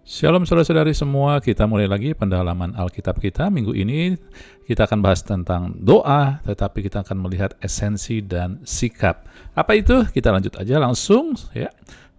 Shalom saudara-saudari semua, kita mulai lagi pendalaman Alkitab kita. Minggu ini kita akan bahas tentang doa, tetapi kita akan melihat esensi dan sikap. Apa itu? Kita lanjut aja langsung ya.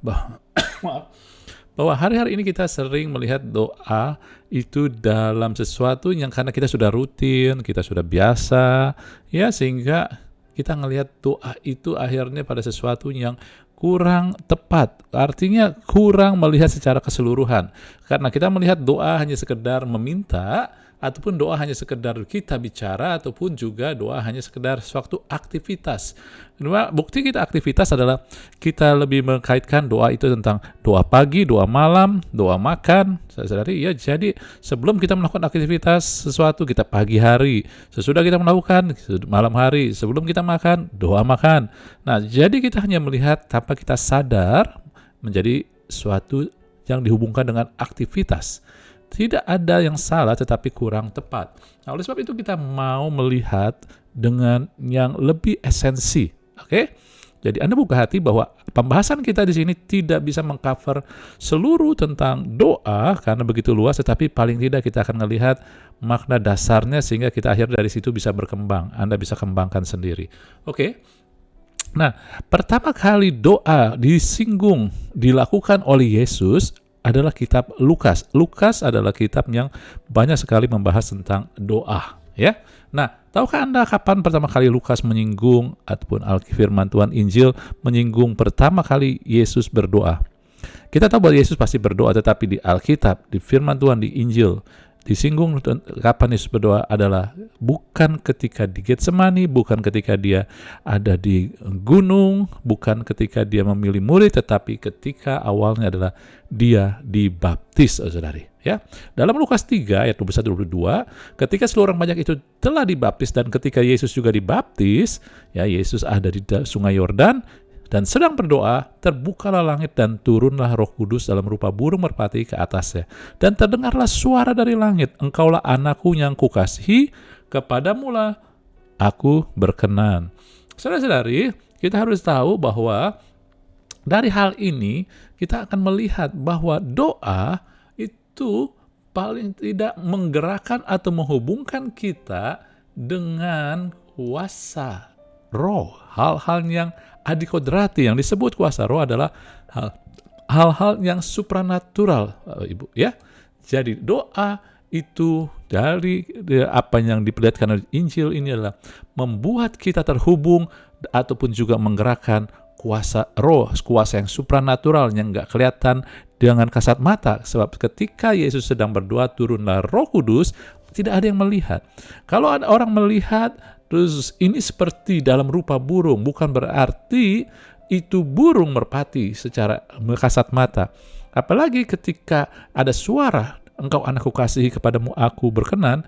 Bahwa hari-hari ini kita sering melihat doa itu dalam sesuatu yang karena kita sudah rutin, kita sudah biasa, ya sehingga kita ngelihat doa itu akhirnya pada sesuatu yang kurang tepat, artinya kurang melihat secara keseluruhan. Karena kita melihat doa hanya sekedar meminta, ataupun doa hanya sekedar kita bicara, ataupun juga doa hanya sekedar suatu aktivitas. Kedua, bukti kita aktivitas adalah kita lebih mengkaitkan doa itu tentang doa pagi, doa malam, doa makan. Saudari, ya jadi sebelum kita melakukan aktivitas sesuatu, kita pagi hari. Sesudah kita melakukan, malam hari. Sebelum kita makan, doa makan. Nah, jadi kita hanya melihat tanpa kita sadar menjadi suatu yang dihubungkan dengan aktivitas. Tidak ada yang salah tetapi kurang tepat. Nah, oleh sebab itu kita mau melihat dengan yang lebih esensi. Oke? Jadi Anda buka hati bahwa pembahasan kita di sini tidak bisa mengcover seluruh tentang doa karena begitu luas, tetapi paling tidak kita akan melihat makna dasarnya sehingga kita akhirnya dari situ bisa berkembang. Anda bisa kembangkan sendiri. Oke? Nah, pertama kali doa dilakukan oleh Yesus adalah kitab Lukas. Lukas adalah kitab yang banyak sekali membahas tentang doa, ya. Nah, tahukah Anda kapan pertama kali Lukas menyinggung ataupun firman Tuhan Injil menyinggung pertama kali Yesus berdoa? Kita tahu bahwa Yesus pasti berdoa, tetapi di Alkitab, di firman Tuhan, di Injil, disinggung kapan Yesus berdoa adalah bukan ketika di Getsemani, bukan ketika dia ada di gunung, bukan ketika dia memilih murid, tetapi ketika awalnya adalah dia dibaptis, saudari. Ya, dalam Lukas 3 ayat 21-22, ketika seluruh orang banyak itu telah dibaptis dan ketika Yesus juga dibaptis, ya Yesus ada di Sungai Yordan dan sedang berdoa, terbukalah langit dan turunlah Roh Kudus dalam rupa burung merpati ke atasnya. Dan terdengarlah suara dari langit, engkaulah anakku yang kukasihi, kepadamulah aku berkenan. Saudara-saudari, kita harus tahu bahwa dari hal ini kita akan melihat bahwa doa itu paling tidak menggerakkan atau menghubungkan kita dengan kuasa roh. Hal-hal yang adikodrati yang disebut kuasa roh adalah hal-hal yang supranatural, Ibu, ya. Jadi doa itu dari apa yang diperlihatkan oleh Injil ini adalah membuat kita terhubung ataupun juga menggerakkan kuasa roh, kuasa yang supranatural yang enggak kelihatan dengan kasat mata. Sebab ketika Yesus sedang berdoa, turunlah Roh Kudus, tidak ada yang melihat. Kalau ada orang melihat terus ini seperti dalam rupa burung, bukan berarti itu burung merpati secara kasat mata. Apalagi ketika ada suara, engkau anakku kasihi, kepadamu aku berkenan.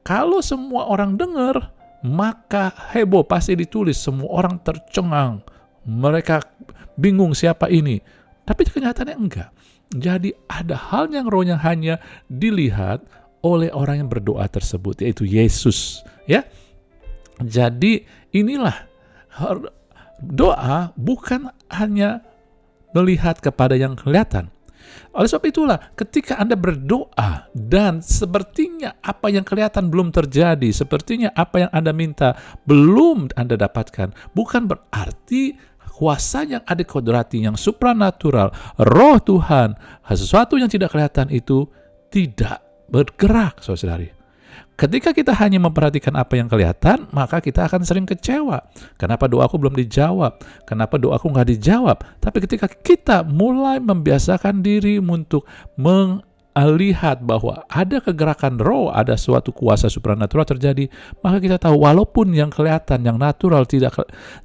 Kalau semua orang dengar, maka heboh pasti ditulis, semua orang tercengang. Mereka bingung siapa ini. Tapi kenyataannya enggak. Jadi ada hal yang rohnya hanya dilihat oleh orang yang berdoa tersebut, yaitu Yesus, ya. Jadi inilah doa bukan hanya melihat kepada yang kelihatan. Oleh sebab itulah ketika Anda berdoa dan sepertinya apa yang kelihatan belum terjadi, sepertinya apa yang Anda minta belum Anda dapatkan, bukan berarti kuasa yang adikodrati, yang supranatural, roh Tuhan, sesuatu yang tidak kelihatan itu tidak bergerak, saudari. Ketika kita hanya memperhatikan apa yang kelihatan, maka kita akan sering kecewa. Kenapa doaku belum dijawab? Kenapa doaku nggak dijawab? Tapi ketika kita mulai membiasakan diri untuk melihat bahwa ada kegerakan roh, ada suatu kuasa supranatural terjadi, maka kita tahu walaupun yang kelihatan, yang natural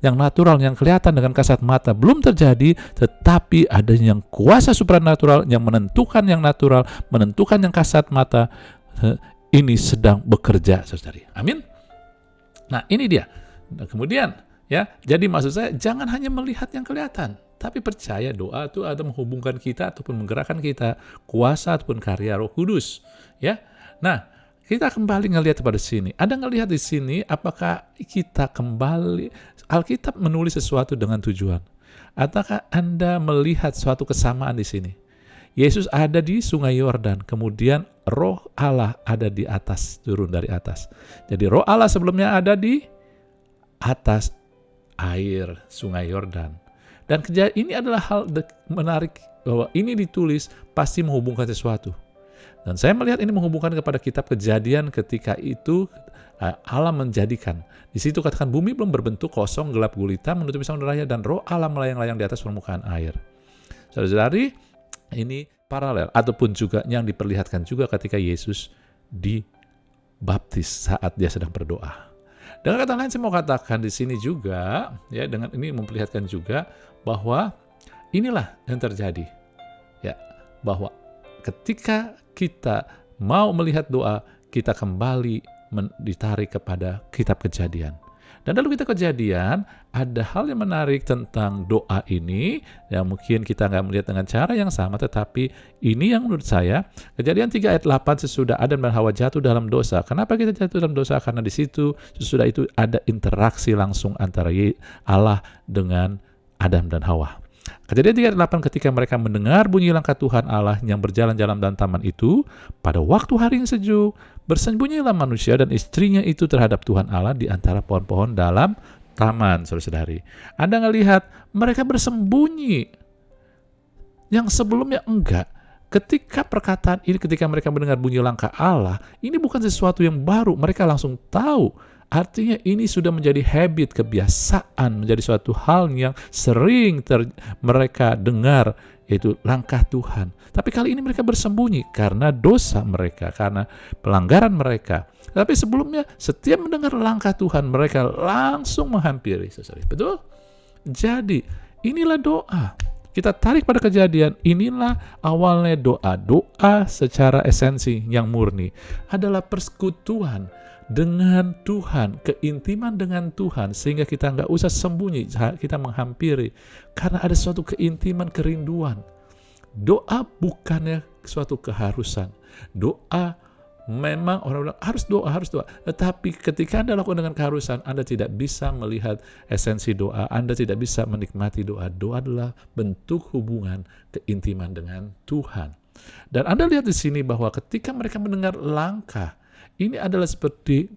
yang kelihatan dengan kasat mata belum terjadi, tetapi ada yang kuasa supranatural yang menentukan yang natural, menentukan yang kasat mata. Ini sedang bekerja, saudari. Amin. Nah, ini dia. Nah, kemudian, ya, jadi maksud saya jangan hanya melihat yang kelihatan, tapi percaya doa itu ada menghubungkan kita ataupun menggerakkan kita kuasa ataupun karya Roh Kudus, ya. Nah, kita kembali ngelihat pada sini. Ada ngelihat di sini apakah kita kembali Alkitab menulis sesuatu dengan tujuan? Ataukah Anda melihat suatu kesamaan di sini? Yesus ada di Sungai Yordan, kemudian Roh Allah ada di atas, turun dari atas. Jadi Roh Allah sebelumnya ada di atas air Sungai Yordan. Dan ini adalah hal menarik bahwa ini ditulis pasti menghubungkan sesuatu. Dan saya melihat ini menghubungkan kepada kitab Kejadian ketika itu Allah menjadikan. Di situ katakan bumi belum berbentuk, kosong, gelap gulita, menutupi samudera raya, dan Roh Allah melayang-layang di atas permukaan air. Saudara-saudari, ini paralel ataupun juga yang diperlihatkan juga ketika Yesus dibaptis saat dia sedang berdoa. Dengan kata lain saya mau katakan di sini juga, ya, dengan ini memperlihatkan juga bahwa inilah yang terjadi, ya, bahwa ketika kita mau melihat doa, kita kembali ditarik kepada kitab Kejadian. Dan dalam kitab Kejadian ada hal yang menarik tentang doa ini yang mungkin kita nggak melihat dengan cara yang sama, tetapi ini yang menurut saya Kejadian 3 ayat 8, sesudah Adam dan Hawa jatuh dalam dosa. Kenapa kita jatuh dalam dosa? Karena di situ sesudah itu ada interaksi langsung antara Allah dengan Adam dan Hawa. Kejadian 3 ayat 8, ketika mereka mendengar bunyi langkah Tuhan Allah yang berjalan-jalan dalam taman itu, pada waktu hari yang sejuk, bersembunyilah manusia dan istrinya itu terhadap Tuhan Allah di antara pohon-pohon dalam taman. Saudara-saudari, Anda ngelihat mereka bersembunyi yang sebelumnya enggak. Ketika perkataan ini, ketika mereka mendengar bunyi langkah Allah, ini bukan sesuatu yang baru, mereka langsung tahu. Artinya ini sudah menjadi habit, kebiasaan, menjadi suatu hal yang sering mereka dengar, yaitu langkah Tuhan. Tapi kali ini mereka bersembunyi karena dosa mereka, karena pelanggaran mereka. Tapi sebelumnya setiap mendengar langkah Tuhan, mereka langsung menghampiri. Betul? Jadi inilah doa. Kita tarik pada Kejadian, inilah awalnya doa. Doa secara esensi yang murni adalah persekutuan dengan Tuhan, keintiman dengan Tuhan, sehingga kita nggak usah sembunyi, kita menghampiri, karena ada suatu keintiman, kerinduan. Doa bukannya suatu keharusan. Doa memang orang bilang harus doa, tetapi ketika Anda lakukan dengan keharusan, Anda tidak bisa melihat esensi doa, Anda tidak bisa menikmati doa. Doa adalah bentuk hubungan, keintiman dengan Tuhan. Dan Anda lihat di sini bahwa ketika mereka mendengar langkah, ini adalah seperti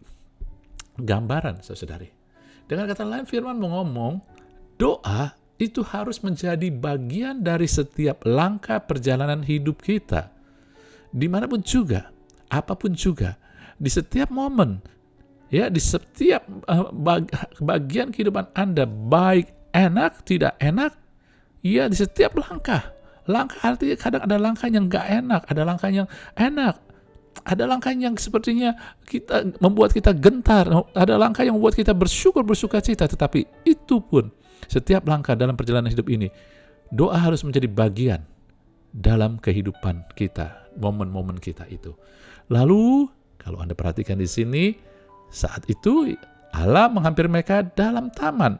gambaran, saudari. Dengan kata lain, firman mengomong, doa itu harus menjadi bagian dari setiap langkah perjalanan hidup kita. Dimanapun juga, apapun juga, di setiap momen, ya, di setiap bagian kehidupan Anda, baik enak, tidak enak, ya, di setiap langkah. Langkah artinya kadang ada langkah yang gak enak, ada langkah yang enak. Ada langkah yang sepertinya membuat kita gentar, ada langkah yang membuat kita bersuka cita, tetapi itu pun setiap langkah dalam perjalanan hidup ini, doa harus menjadi bagian dalam kehidupan kita, momen-momen kita itu. Lalu kalau Anda perhatikan di sini, saat itu Allah menghampiri mereka dalam taman.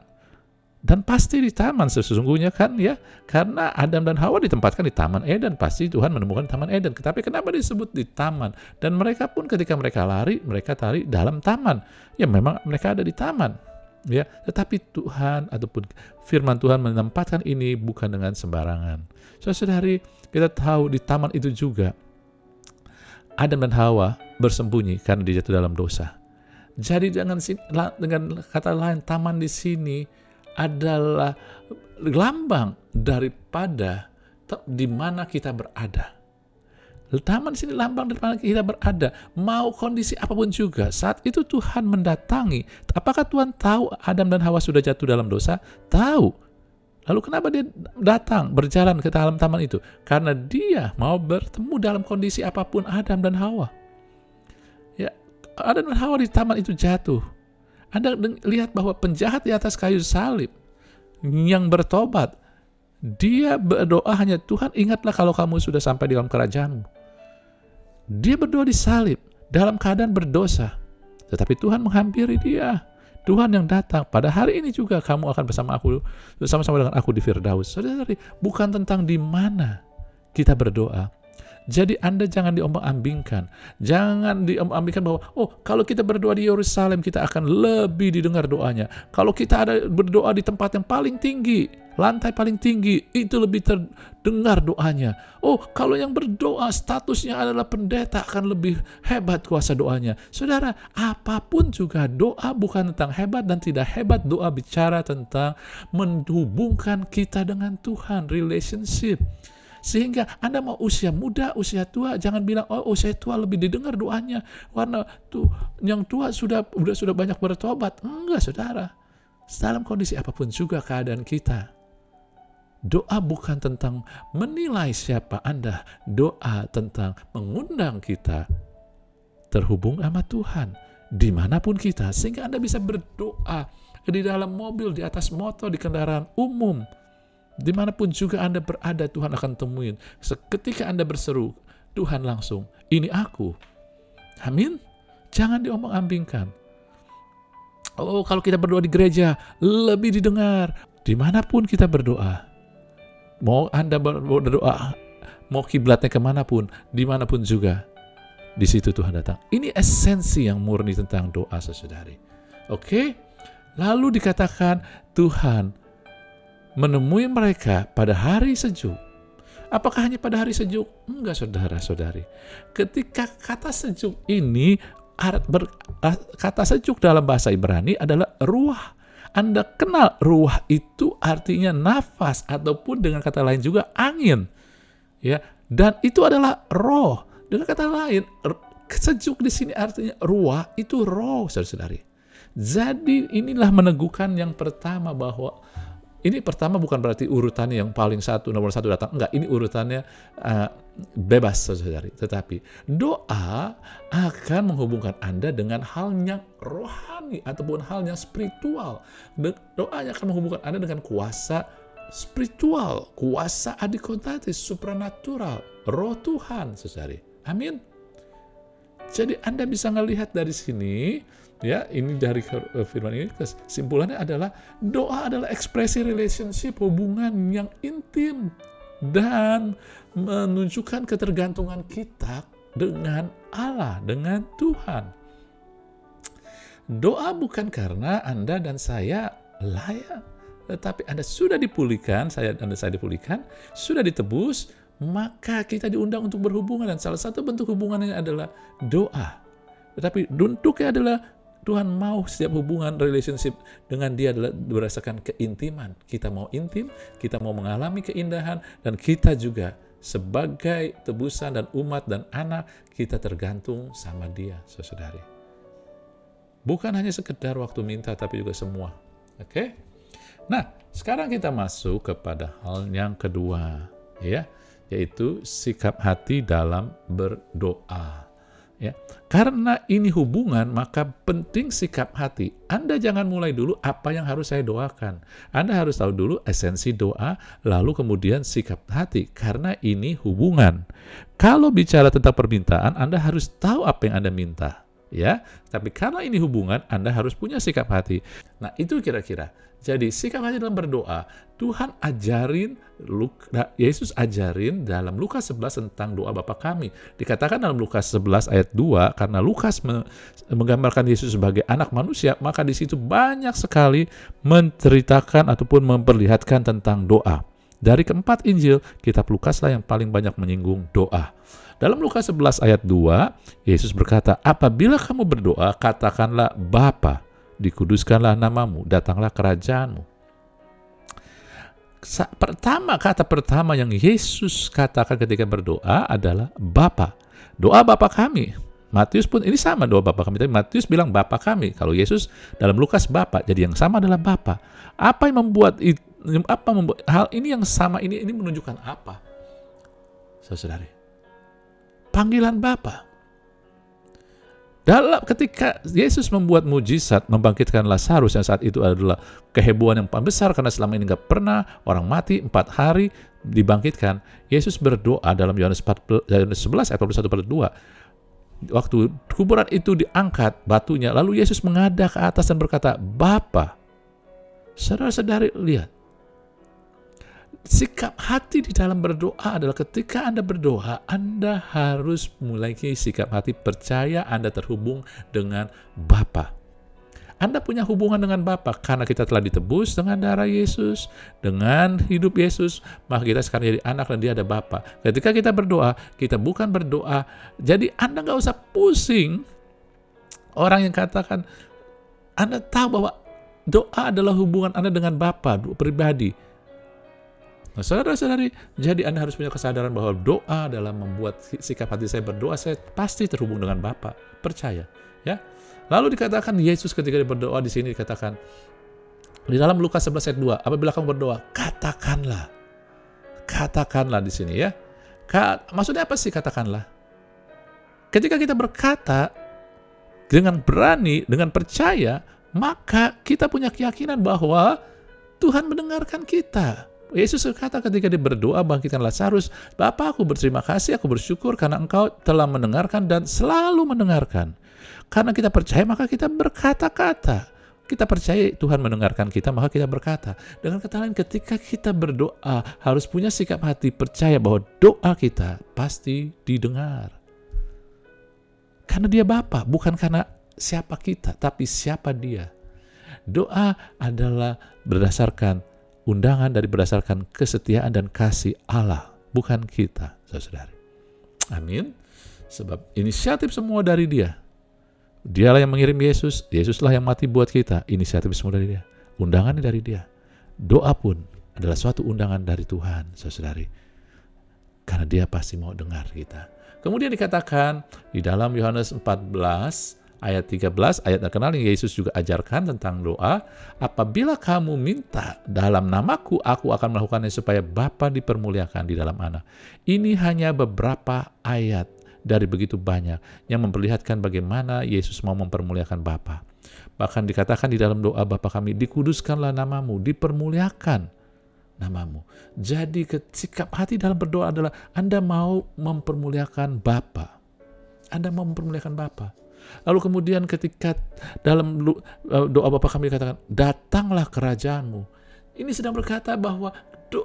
Dan pasti di taman sesungguhnya kan, ya, karena Adam dan Hawa ditempatkan di Taman Eden, pasti Tuhan menemukan Taman Eden. Tetapi kenapa disebut di taman? Dan mereka pun ketika mereka lari, mereka lari dalam taman. Ya memang mereka ada di taman, ya. Tetapi Tuhan ataupun firman Tuhan menempatkan ini bukan dengan sembarangan. Saudari, kita tahu di taman itu juga Adam dan Hawa bersembunyi karena dia jatuh dalam dosa. Jadi dengan kata lain, taman di sini adalah lambang daripada di mana kita berada. Taman di sini lambang dari mana kita berada. Mau kondisi apapun juga, saat itu Tuhan mendatangi. Apakah Tuhan tahu Adam dan Hawa sudah jatuh dalam dosa? Tahu. Lalu kenapa dia datang, berjalan ke dalam taman itu? Karena dia mau bertemu dalam kondisi apapun Adam dan Hawa. Ya, Adam dan Hawa di taman itu jatuh. Anda lihat bahwa penjahat di atas kayu salib yang bertobat, dia berdoa hanya, Tuhan ingatlah kalau kamu sudah sampai di dalam kerajaan-Mu. Dia berdoa di salib dalam keadaan berdosa, tetapi Tuhan menghampiri dia. Tuhan yang datang, pada hari ini juga kamu akan bersama-sama dengan aku di Firdaus. Saudara, bukan tentang di mana kita berdoa. Jadi Anda jangan diombang-ambingkan. Jangan diombang-ambingkan bahwa, kalau kita berdoa di Yerusalem, kita akan lebih didengar doanya. Kalau kita ada berdoa di tempat yang paling tinggi, lantai paling tinggi, itu lebih terdengar doanya. Kalau yang berdoa statusnya adalah pendeta, akan lebih hebat kuasa doanya. Saudara, apapun juga doa bukan tentang hebat dan tidak hebat. Doa bicara tentang menghubungkan kita dengan Tuhan, relationship. Sehingga Anda mau usia muda, usia tua, jangan bilang, usia tua lebih didengar doanya, karena yang tua sudah banyak bertobat. Enggak, saudara. Dalam kondisi apapun juga keadaan kita, doa bukan tentang menilai siapa Anda. Doa tentang mengundang kita terhubung sama Tuhan dimanapun kita, sehingga Anda bisa berdoa di dalam mobil, di atas motor, di kendaraan umum, dimanapun juga Anda berada, Tuhan akan temuin. Ketika Anda berseru, Tuhan langsung, ini aku. Amin. Jangan diombang-ambingkan. Kalau kita berdoa di gereja, lebih didengar. Dimanapun kita berdoa, mau Anda berdoa, mau kiblatnya kemanapun, dimanapun juga, di situ Tuhan datang. Ini esensi yang murni tentang doa, saudari. Oke? Lalu dikatakan Tuhan menemui mereka pada hari sejuk. Apakah hanya pada hari sejuk? Enggak, saudara-saudari. Ketika kata sejuk ini, kata sejuk dalam bahasa Ibrani adalah ruah. Anda kenal ruah itu artinya nafas, ataupun dengan kata lain juga angin. Ya, dan itu adalah roh. Dengan kata lain, sejuk di sini artinya ruah, itu roh, saudara-saudari. Jadi inilah meneguhkan yang pertama, bahwa ini pertama bukan berarti urutannya yang paling nomor satu datang. Enggak, ini urutannya bebas, saudari. Tetapi doa akan menghubungkan Anda dengan hal yang rohani ataupun hal yang spiritual. Doanya akan menghubungkan Anda dengan kuasa spiritual, kuasa adikotatis, supranatural, roh Tuhan, saudari. Amin. Jadi Anda bisa melihat dari sini, ya, ini dari firman ini, kesimpulannya adalah doa adalah ekspresi relationship, hubungan yang intim dan menunjukkan ketergantungan kita dengan Allah, dengan Tuhan. Doa bukan karena Anda dan saya layak, tetapi Anda sudah dipulihkan, saya dipulihkan, sudah ditebus, maka kita diundang untuk berhubungan, dan salah satu bentuk hubungannya adalah doa. Tetapi bentuknya adalah Tuhan mau setiap hubungan relationship dengan Dia adalah berdasarkan keintiman. Kita mau intim, kita mau mengalami keindahan, dan kita juga sebagai tebusan dan umat dan anak, kita tergantung sama Dia, saudari. Bukan hanya sekedar waktu minta, tapi juga semua. Oke? Nah, sekarang kita masuk kepada hal yang kedua, ya, yaitu sikap hati dalam berdoa. Ya, karena ini hubungan, maka penting sikap hati. Anda jangan mulai dulu apa yang harus saya doakan. Anda harus tahu dulu esensi doa, lalu kemudian sikap hati. Karena ini hubungan. Kalau bicara tentang permintaan, Anda harus tahu apa yang Anda minta. Ya, tapi karena ini hubungan, Anda harus punya sikap hati. Nah, itu kira-kira. Jadi sikap hati dalam berdoa, Tuhan ajarin, Yesus ajarin dalam Lukas 11 tentang doa Bapa kami. Dikatakan dalam Lukas 11 ayat 2, karena Lukas menggambarkan Yesus sebagai anak manusia, maka di situ banyak sekali menceritakan ataupun memperlihatkan tentang doa. Dari keempat Injil, kitab Lukaslah yang paling banyak menyinggung doa. Dalam Lukas 11 ayat 2, Yesus berkata, apabila kamu berdoa, katakanlah Bapa, dikuduskanlah namamu, datanglah kerajaanmu. Kata pertama yang Yesus katakan ketika berdoa adalah Bapa. Doa Bapa kami. Matius pun ini sama doa Bapa kami, tapi Matius bilang Bapa kami. Kalau Yesus dalam Lukas Bapa, jadi yang sama adalah Bapa. Apa yang membuat hal ini yang sama ini menunjukkan apa? Saudari, panggilan Bapa. Ketika Yesus membuat mujizat membangkitkan Lazarus yang saat itu adalah kehebohan yang paling besar karena selama ini nggak pernah orang mati 4 hari dibangkitkan, Yesus berdoa dalam Yohanes 11 ayat 41-42. Waktu kuburan itu diangkat batunya, lalu Yesus menghadap ke atas dan berkata, Bapa. Saudara-saudari lihat, sikap hati di dalam berdoa adalah ketika Anda berdoa, Anda harus memiliki sikap hati percaya Anda terhubung dengan Bapa. Anda punya hubungan dengan Bapa karena kita telah ditebus dengan darah Yesus, dengan hidup Yesus, maka kita sekarang jadi anak dan dia ada Bapa. Ketika kita berdoa, kita bukan berdoa. Jadi Anda nggak usah pusing. Orang yang katakan, Anda tahu bahwa doa adalah hubungan Anda dengan Bapa, pribadi. Nah, saudara-saudari, jadi Anda harus punya kesadaran bahwa doa adalah membuat sikap hati saya berdoa, saya pasti terhubung dengan Bapa. Percaya, ya. Lalu dikatakan Yesus ketika dia berdoa di sini dikatakan di dalam Lukas 11 ayat 2, apabila kamu berdoa, katakanlah di sini ya. Maksudnya apa sih katakanlah? Ketika kita berkata dengan berani, dengan percaya, maka kita punya keyakinan bahwa Tuhan mendengarkan kita. Yesus berkata ketika dia berdoa bangkitkan Lazarus, Bapa, aku berterima kasih, aku bersyukur karena Engkau telah mendengarkan dan selalu mendengarkan. Karena kita percaya maka kita berkata-kata. Kita percaya Tuhan mendengarkan kita maka kita berkata. Dengan kata lain ketika kita berdoa harus punya sikap hati percaya bahwa doa kita pasti didengar. Karena dia Bapa, bukan karena siapa kita, tapi siapa dia. Doa adalah berdasarkan berdasarkan kesetiaan dan kasih Allah, bukan kita, saudara-saudari. Amin. Sebab inisiatif semua dari dia. Dialah yang mengirim Yesus, Yesuslah yang mati buat kita. Inisiatif semua dari dia. Undangannya dari dia. Doa pun adalah suatu undangan dari Tuhan, saudari. Karena dia pasti mau dengar kita. Kemudian dikatakan di dalam Yohanes 14 ayat 13, ayat terkenal yang Yesus juga ajarkan tentang doa. Apabila kamu minta dalam namaku, aku akan melakukannya supaya Bapa dipermuliakan di dalam Anak. Ini hanya beberapa ayat dari begitu banyak yang memperlihatkan bagaimana Yesus mau mempermuliakan Bapa. Bahkan dikatakan di dalam doa Bapa kami, dikuduskanlah namamu, dipermuliakan namamu. Jadi sikap hati dalam berdoa adalah Anda mau mempermuliakan Bapa. Anda mau mempermuliakan Bapa. Lalu kemudian ketika dalam doa Bapa kami dikatakan, datanglah kerajaanmu. Ini sedang berkata bahwa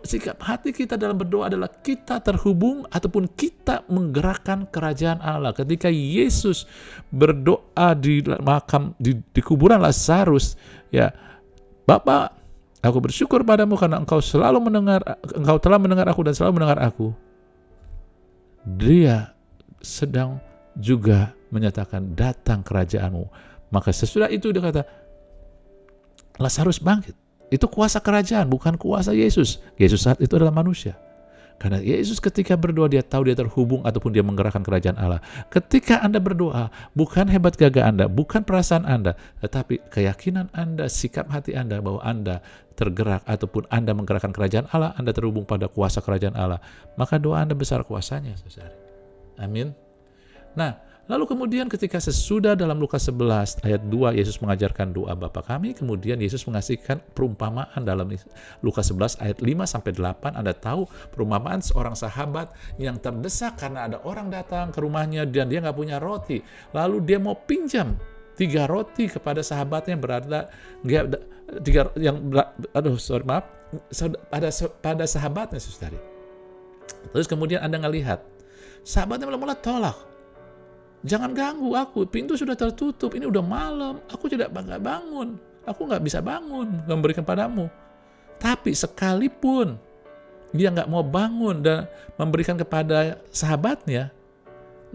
sikap hati kita dalam berdoa adalah kita terhubung ataupun kita menggerakkan kerajaan Allah. Ketika Yesus berdoa di makam di kuburan Lazarus, ya, Bapa, aku bersyukur padamu karena engkau telah mendengar aku dan selalu mendengar aku. Dia sedang juga menyatakan datang kerajaanmu. Maka sesudah itu dia kata Lazarus bangkit. Itu kuasa kerajaan, bukan kuasa Yesus. Yesus saat itu adalah manusia. Karena Yesus ketika berdoa dia tahu dia terhubung ataupun dia menggerakkan kerajaan Allah. Ketika Anda berdoa, bukan hebat gagah Anda, bukan perasaan Anda, tetapi keyakinan Anda, sikap hati Anda bahwa Anda tergerak ataupun Anda menggerakkan kerajaan Allah, Anda terhubung pada kuasa kerajaan Allah. Maka doa Anda besar kuasanya, saudara. Amin. Nah, lalu kemudian ketika sesudah dalam Lukas 11 ayat 2 Yesus mengajarkan doa Bapa kami, kemudian Yesus mengasihkan perumpamaan dalam Lukas 11 ayat 5-8. Anda tahu perumpamaan seorang sahabat yang terdesak karena ada orang datang ke rumahnya dan dia nggak punya roti. Lalu dia mau pinjam 3 roti kepada sahabatnya yang berada pada sahabatnya, saudari. Terus kemudian Anda ngelihat sahabatnya mula-mula tolak. Jangan ganggu aku, pintu sudah tertutup, ini udah malam, aku tidak bangun, aku nggak bisa bangun, memberikan padamu. Tapi sekalipun dia nggak mau bangun dan memberikan kepada sahabatnya,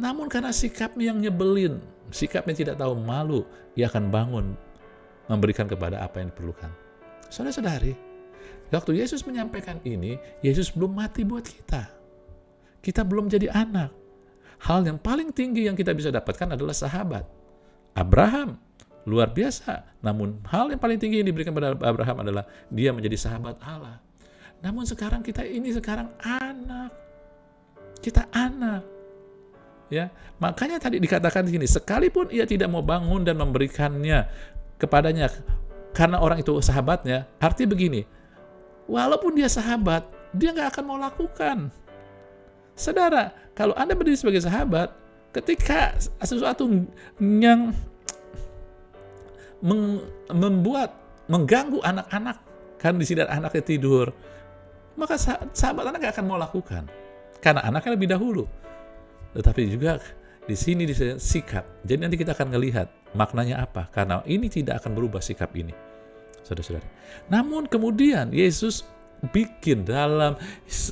namun karena sikapnya yang nyebelin, sikapnya tidak tahu malu, dia akan bangun memberikan kepada apa yang diperlukan. Saudara-saudari, waktu Yesus menyampaikan ini, Yesus belum mati buat kita. Kita belum jadi anak. Hal yang paling tinggi yang kita bisa dapatkan adalah sahabat. Abraham, luar biasa. Namun hal yang paling tinggi yang diberikan pada Abraham adalah dia menjadi sahabat Allah. Namun sekarang kita ini anak. Kita anak. Ya, makanya tadi dikatakan di sini, sekalipun ia tidak mau bangun dan memberikannya kepadanya karena orang itu sahabatnya, arti begini, walaupun dia sahabat, dia nggak akan mau lakukan. Saudara, kalau Anda berdiri sebagai sahabat, ketika sesuatu yang mengganggu anak-anak, kan di sini anaknya tidur, maka sahabat anak gak akan mau lakukan. Karena anaknya lebih dahulu. Tetapi juga di sini sikap. Jadi nanti kita akan melihat maknanya apa. Karena ini tidak akan berubah sikap ini, saudara-saudari. Namun kemudian Yesus bikin dalam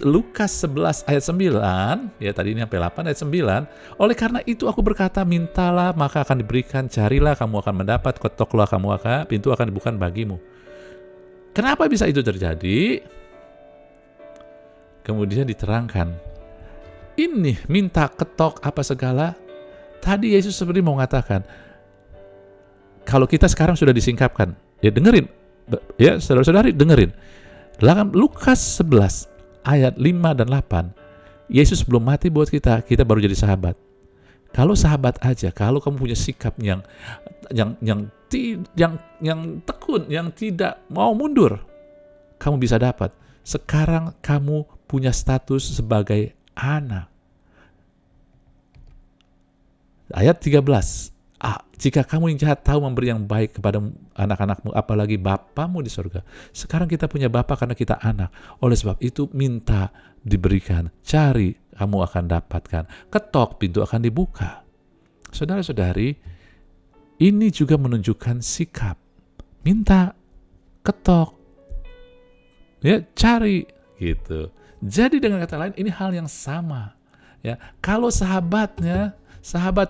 Lukas 11 ayat 9, ya tadi ini sampai 8 ayat 9, oleh karena itu aku berkata, mintalah maka akan diberikan, carilah kamu akan mendapat, ketoklah pintu akan dibuka bagimu. Kenapa bisa itu terjadi? Kemudian diterangkan, ini minta, ketok, apa segala. Tadi Yesus seperti mau mengatakan, kalau kita sekarang sudah disingkapkan, ya dengerin, ya saudara-saudari dengerin. Dalam Lukas 11 ayat 5 dan 8, Yesus belum mati buat kita baru jadi sahabat. Kalau sahabat aja, kalau kamu punya sikap yang tekun, yang tidak mau mundur, kamu bisa dapat. Sekarang kamu punya status sebagai anak. Ayat 13. Jika kamu yang jahat tahu memberi yang baik kepada anak-anakmu, apalagi Bapamu di surga. Sekarang kita punya Bapa karena kita anak. Oleh sebab itu minta, diberikan. Cari, kamu akan dapatkan. Ketok, pintu akan dibuka. Saudara-saudari, ini juga menunjukkan sikap. Minta, ketok, ya cari, gitu. Jadi dengan kata lain, ini hal yang sama. Ya, kalau sahabat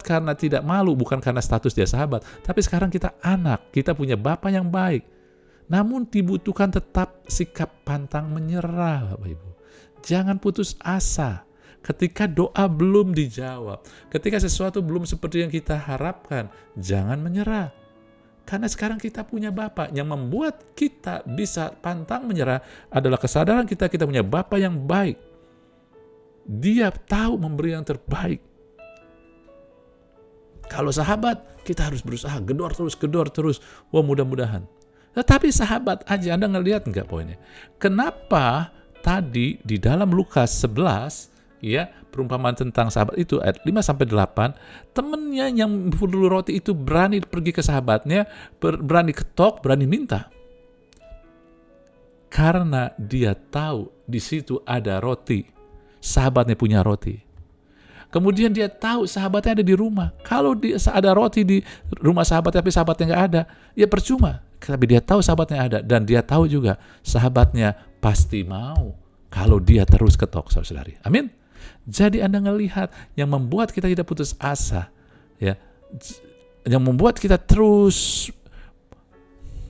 karena tidak malu, bukan karena status dia sahabat, tapi sekarang kita anak, kita punya Bapa yang baik. Namun dibutuhkan tetap sikap pantang menyerah, Bapak Ibu. Jangan putus asa ketika doa belum dijawab, ketika sesuatu belum seperti yang kita harapkan, jangan menyerah. Karena sekarang kita punya Bapa. Yang membuat kita bisa pantang menyerah adalah kesadaran kita punya Bapa yang baik. Dia tahu memberi yang terbaik. Kalau sahabat, kita harus berusaha, gedor terus. Wah, mudah-mudahan. Tetapi sahabat aja, Anda ngelihat nggak poinnya? Kenapa tadi di dalam Lukas 11, ya, perumpamaan tentang sahabat itu, ayat 5-8, temennya yang berburu roti itu berani pergi ke sahabatnya, berani ketok, berani minta. Karena dia tahu di situ ada roti. Sahabatnya punya roti. Kemudian dia tahu sahabatnya ada di rumah. Kalau ada roti di rumah sahabatnya, tapi sahabatnya nggak ada, ya percuma. Tapi dia tahu sahabatnya ada, dan dia tahu juga sahabatnya pasti mau kalau dia terus ketok, saudari. Amin. Jadi Anda ngelihat yang membuat kita tidak putus asa, ya, yang membuat kita terus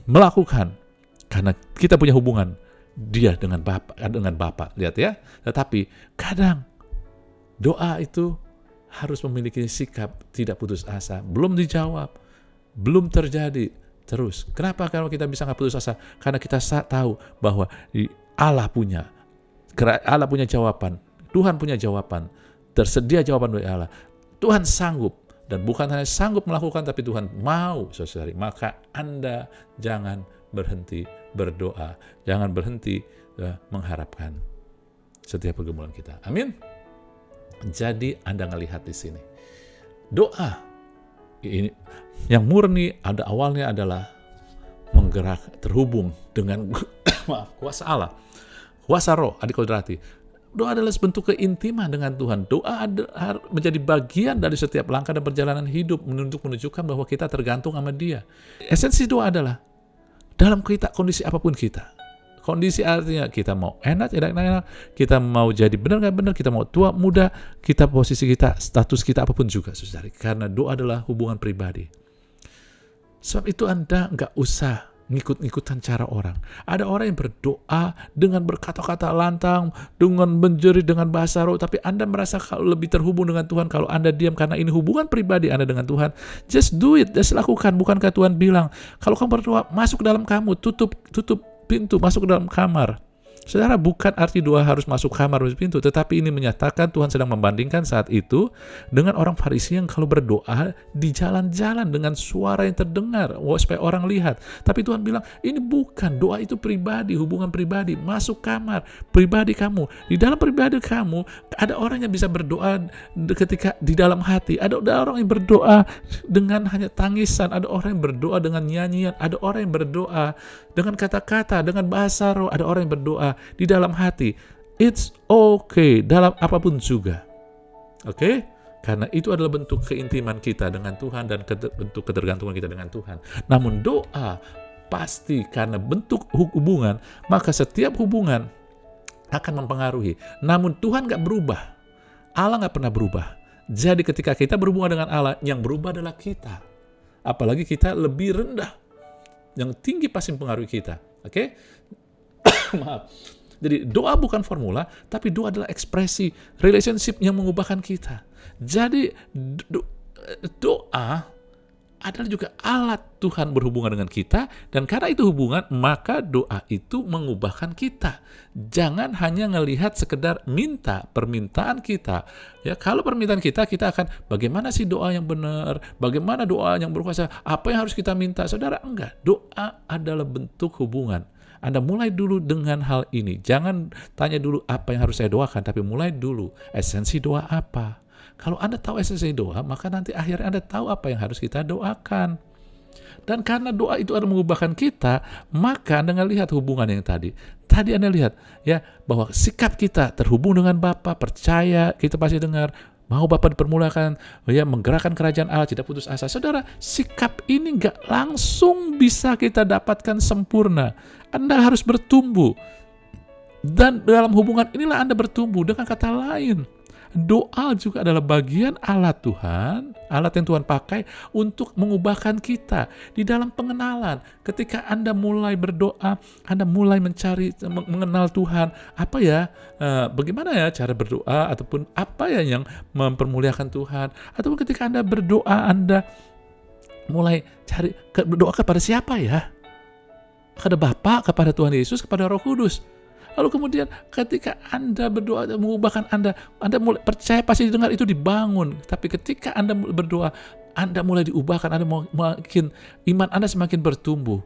melakukan, karena kita punya hubungan dia dengan Bapa. Lihat ya. Tetapi kadang doa itu harus memiliki sikap tidak putus asa. Belum dijawab, belum terjadi, terus. Kenapa kalau kita bisa nggak putus asa? Karena kita tahu bahwa Allah punya jawaban. Tuhan punya jawaban. Tersedia jawaban dari Allah. Tuhan sanggup. Dan bukan hanya sanggup melakukan, tapi Tuhan mau, saudari. Maka Anda jangan berhenti berdoa. Jangan berhenti mengharapkan setiap pergumulan kita. Amin. Jadi Anda ngelihat di sini, doa ini yang murni ada awalnya adalah terhubung dengan kuasa Allah, kuasa Roh, adik kodrati. Doa adalah bentuk keintiman dengan Tuhan. Doa menjadi bagian dari setiap langkah dan perjalanan hidup, menunjukkan bahwa kita tergantung sama Dia. Esensi doa adalah dalam kondisi apapun kita. Kondisi artinya kita mau enak, kita mau jadi benar nggak benar, kita mau tua, muda, kita posisi kita, status kita apapun juga, saudari. Karena doa adalah hubungan pribadi. Sebab itu Anda nggak usah ngikut-ngikutan cara orang. Ada orang yang berdoa dengan berkata-kata lantang, dengan menjerit dengan bahasa roh, tapi Anda merasa kalau lebih terhubung dengan Tuhan kalau Anda diam, karena ini hubungan pribadi Anda dengan Tuhan. Just do it, just lakukan. Bukankah Tuhan bilang, kalau kamu berdoa, masuk dalam kamu, tutup pintu, masuk ke dalam kamar. Saudara, bukan arti doa harus masuk kamar, masuk pintu, tetapi ini menyatakan Tuhan sedang membandingkan saat itu dengan orang Farisi yang kalau berdoa di jalan-jalan dengan suara yang terdengar, supaya orang lihat. Tapi Tuhan bilang, ini bukan, doa itu pribadi, hubungan pribadi, masuk kamar, pribadi kamu. Di dalam pribadi kamu, ada orang yang bisa berdoa ketika di dalam hati, ada orang yang berdoa dengan hanya tangisan, ada orang yang berdoa dengan nyanyian, ada orang yang berdoa dengan kata-kata, dengan bahasa roh, ada orang yang berdoa di dalam hati. It's okay, dalam apapun juga. Oke? Karena itu adalah bentuk keintiman kita dengan Tuhan dan bentuk ketergantungan kita dengan Tuhan. Namun doa pasti karena bentuk hubungan, maka setiap hubungan akan mempengaruhi. Namun Tuhan gak berubah. Allah gak pernah berubah. Jadi ketika kita berhubungan dengan Allah, yang berubah adalah kita. Apalagi kita lebih rendah. Yang tinggi pasti mempengaruhi kita. Oke? Maaf. Jadi doa bukan formula, tapi doa adalah ekspresi relationship yang mengubahkan kita. Jadi doa adalah juga alat Tuhan berhubungan dengan kita, dan karena itu hubungan, maka doa itu mengubahkan kita. Jangan hanya ngelihat sekedar minta permintaan kita. Ya, kalau permintaan kita akan bagaimana sih doa yang benar, bagaimana doa yang berkuasa, apa yang harus kita minta. Saudara, enggak. Doa adalah bentuk hubungan. Anda mulai dulu dengan hal ini. Jangan tanya dulu apa yang harus saya doakan, tapi mulai dulu esensi doa apa. Kalau Anda tahu esensi doa, maka nanti akhirnya Anda tahu apa yang harus kita doakan. Dan karena doa itu akan mengubahkan kita, maka Anda lihat hubungan yang tadi. Tadi Anda lihat ya bahwa sikap kita terhubung dengan Bapa, percaya, kita pasti dengar, mau Bapa dipermulakan, ya menggerakkan kerajaan Allah, tidak putus asa. Saudara, sikap ini nggak langsung bisa kita dapatkan sempurna. Anda harus bertumbuh. Dan dalam hubungan inilah Anda bertumbuh. Dengan kata lain, doa juga adalah bagian alat Tuhan, alat yang Tuhan pakai untuk mengubahkan kita di dalam pengenalan. Ketika Anda mulai berdoa, Anda mulai mencari, mengenal Tuhan, bagaimana ya cara berdoa, ataupun apa ya yang mempermuliakan Tuhan, ataupun ketika Anda berdoa, Anda mulai cari berdoa kepada siapa ya? Kepada Bapa, kepada Tuhan Yesus, kepada Roh Kudus. Lalu kemudian ketika Anda berdoa mengubahkan Anda mulai percaya pasti didengar, itu dibangun. Tapi ketika Anda berdoa, Anda mulai diubahkan, iman Anda semakin bertumbuh.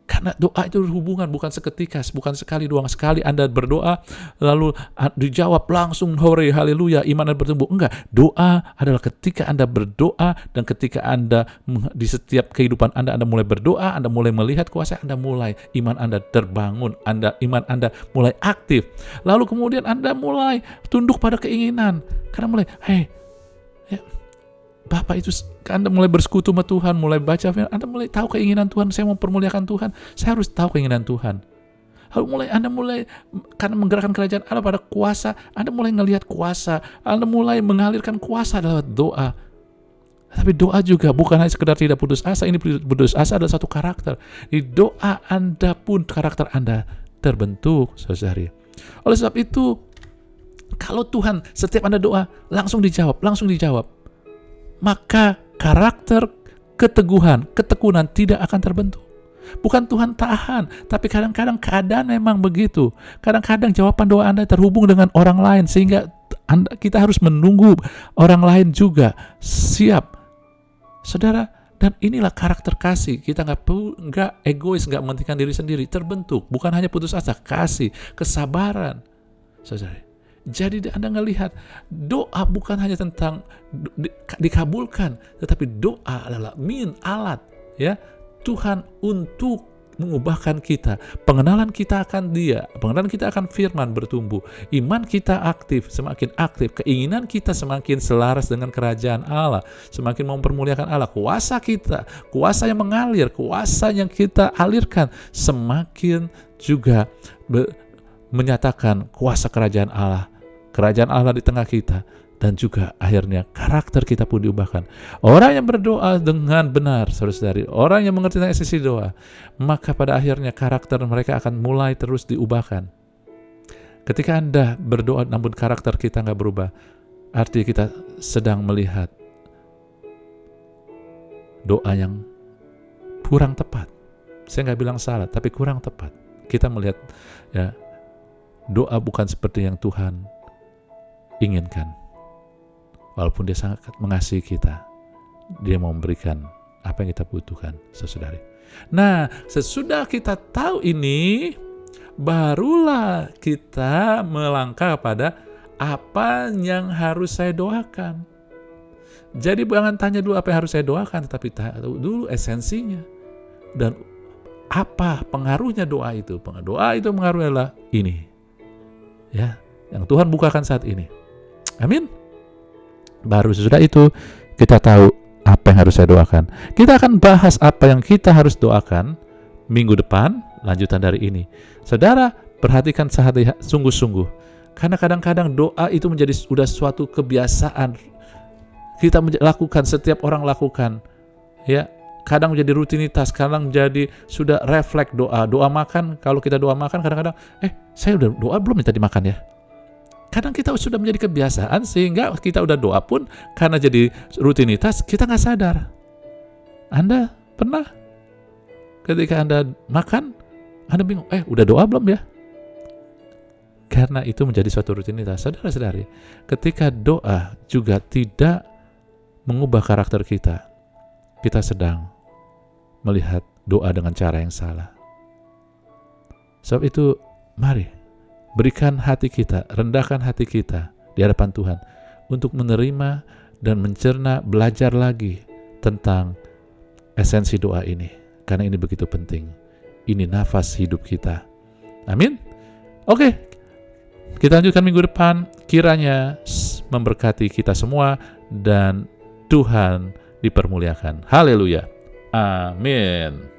Karena doa itu hubungan, bukan seketika, bukan sekali doang. Sekali Anda berdoa, lalu dijawab langsung, hore, haleluya, iman Anda bertumbuh. Enggak, doa adalah ketika Anda berdoa, dan ketika Anda di setiap kehidupan Anda mulai berdoa, Anda mulai melihat kuasa, Anda mulai, iman Anda terbangun, iman Anda mulai aktif. Lalu kemudian Anda mulai tunduk pada keinginan. Karena mulai, Bapak itu, Anda mulai bersekutu sama Tuhan, mulai baca, Anda mulai tahu keinginan Tuhan, saya mau permuliakan Tuhan, saya harus tahu keinginan Tuhan. Lalu Anda mulai, karena menggerakkan kerajaan Allah pada kuasa, Anda mulai ngelihat kuasa, Anda mulai mengalirkan kuasa lewat doa. Tapi doa juga bukan hanya sekedar tidak putus asa, ini putus asa adalah satu karakter. Di doa Anda pun karakter Anda terbentuk, saudari. Oleh sebab itu, kalau Tuhan setiap Anda doa, langsung dijawab, maka karakter ketekunan tidak akan terbentuk. Bukan Tuhan tahan, tapi kadang-kadang keadaan memang begitu. Kadang-kadang jawaban doa Anda terhubung dengan orang lain, sehingga kita harus menunggu orang lain juga siap. Saudara, dan inilah karakter kasih. Kita nggak egois, nggak mementingkan diri sendiri. Terbentuk, bukan hanya putus asa, kasih, kesabaran. Saudara, jadi Anda ngelihat doa bukan hanya tentang dikabulkan, tetapi doa adalah alat ya Tuhan untuk mengubahkan kita. Pengenalan kita akan Dia, pengenalan kita akan firman bertumbuh, iman kita semakin aktif, keinginan kita semakin selaras dengan kerajaan Allah, semakin mempermuliakan Allah. Kuasa kita, kuasa yang mengalir, kuasa yang kita alirkan semakin juga menyatakan kuasa kerajaan Allah di tengah kita, dan juga akhirnya karakter kita pun diubahkan. Orang yang berdoa dengan benar, saudara-saudari, orang yang mengerti tentang esensi doa, maka pada akhirnya karakter mereka akan mulai terus diubahkan. Ketika Anda berdoa namun karakter kita nggak berubah, artinya kita sedang melihat doa yang kurang tepat. Saya nggak bilang salah, tapi kurang tepat. Kita melihat ya, doa bukan seperti yang Tuhan inginkan. Walaupun Dia sangat mengasihi kita, Dia mau memberikan apa yang kita butuhkan, saudari. Nah, sesudah kita tahu ini, barulah kita melangkah pada apa yang harus saya doakan. Jadi jangan tanya dulu apa yang harus saya doakan, tetapi tahu dulu esensinya. Dan Apa pengaruhnya doa itu? Doa itu mengaruhnya adalah ini. Ya, yang Tuhan bukakan saat ini. Amin. Baru sesudah itu kita tahu apa yang harus saya doakan. Kita akan bahas apa yang kita harus doakan minggu depan, lanjutan dari ini. Saudara, perhatikan sungguh-sungguh. Karena kadang-kadang doa itu menjadi sudah suatu kebiasaan. Kita lakukan, setiap orang lakukan. Ya, kadang menjadi rutinitas, kadang menjadi sudah refleks doa. Doa makan, kalau kita doa makan kadang-kadang, saya udah doa belum tadi makan ya? Kadang kita sudah menjadi kebiasaan sehingga kita udah doa pun karena jadi rutinitas kita nggak sadar. Anda pernah ketika Anda makan, Anda bingung, udah doa belum ya? Karena itu menjadi suatu rutinitas. Saudara-saudari, ketika doa juga tidak mengubah karakter kita, kita sedang melihat doa dengan cara yang salah. Sebab itu, mari berikan hati kita, rendahkan hati kita di hadapan Tuhan untuk menerima dan mencerna, belajar lagi tentang esensi doa ini. Karena ini begitu penting. Ini nafas hidup kita. Amin. Oke, kita lanjutkan minggu depan. Kiranya memberkati kita semua dan Tuhan dipermuliakan. Haleluya. Amin.